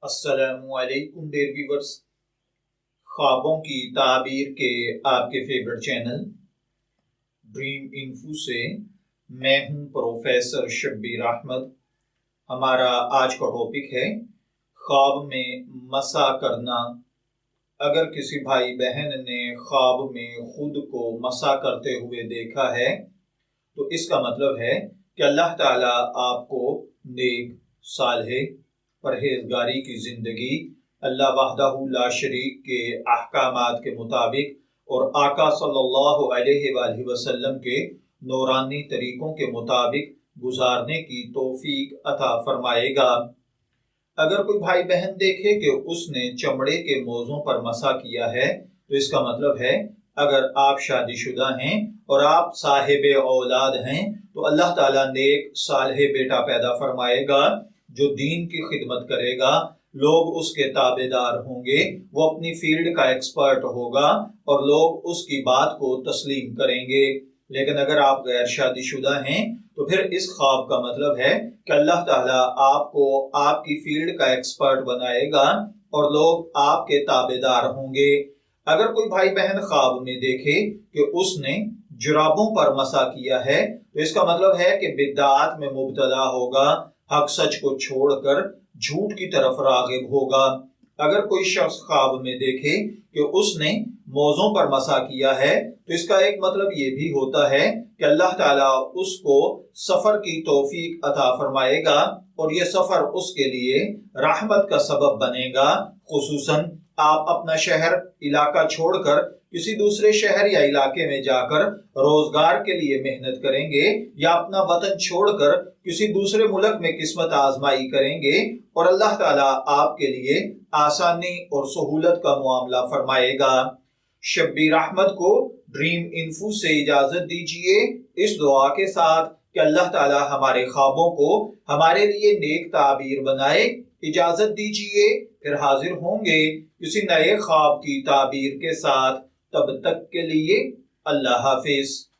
السلام علیکم dear viewers, خوابوں کی تعبیر کے آپ کے فیورٹ چینل ڈریم انفو سے میں ہوں پروفیسر شبیر احمد۔ ہمارا آج کا ٹاپک ہے خواب میں مسا کرنا۔ اگر کسی بھائی بہن نے خواب میں خود کو مسا کرتے ہوئے دیکھا ہے تو اس کا مطلب ہے کہ اللہ تعالیٰ آپ کو نیک، صالح، پرہیزگاری کی زندگی اللہ وحدہ لا شریک کے احکامات کے مطابق اور آقا صلی اللہ علیہ وآلہ وسلم کے نورانی طریقوں کے مطابق گزارنے کی توفیق عطا فرمائے گا۔ اگر کوئی بھائی بہن دیکھے کہ اس نے چمڑے کے موزوں پر مسا کیا ہے تو اس کا مطلب ہے اگر آپ شادی شدہ ہیں اور آپ صاحب اولاد ہیں تو اللہ تعالیٰ نیک صالح بیٹا پیدا فرمائے گا جو دین کی خدمت کرے گا، لوگ اس کے تابع دار ہوں گے، وہ اپنی فیلڈ کا ایکسپرٹ ہوگا اور لوگ اس کی بات کو تسلیم کریں گے۔ لیکن اگر آپ غیر شادی شدہ ہیں تو پھر اس خواب کا مطلب ہے کہ اللہ تعالیٰ آپ کو آپ کی فیلڈ کا ایکسپرٹ بنائے گا اور لوگ آپ کے تابع دار ہوں گے۔ اگر کوئی بھائی بہن خواب میں دیکھے کہ اس نے جرابوں پر مسا کیا ہے تو اس کا مطلب ہے کہ بدعات میں مبتلا ہوگا، حق سچ کو چھوڑ کر جھوٹ کی طرف راغب ہوگا۔ اگر کوئی شخص خواب میں دیکھے کہ اس نے موزوں پر مسا کیا ہے تو اس کا ایک مطلب یہ بھی ہوتا ہے کہ اللہ تعالیٰ اس کو سفر کی توفیق عطا فرمائے گا اور یہ سفر اس کے لیے رحمت کا سبب بنے گا۔ خصوصاً آپ اپنا شہر علاقہ چھوڑ کر کسی دوسرے شہر یا علاقے میں جا کر روزگار کے لیے محنت کریں گے یا اپنا وطن چھوڑ کر کسی دوسرے ملک میں قسمت آزمائی کریں گے اور اللہ تعالیٰ آپ کے لیے آسانی اور سہولت کا معاملہ فرمائے گا۔ شبیر احمد کو ڈریم انفو سے اجازت دیجیے اس دعا کے ساتھ کہ اللہ تعالیٰ ہمارے خوابوں کو ہمارے لیے نیک تعبیر بنائے۔ اجازت دیجیے، پھر حاضر ہوں گے کسی نئے خواب کی تعبیر کے ساتھ۔ تب تک کے لیے اللہ حافظ۔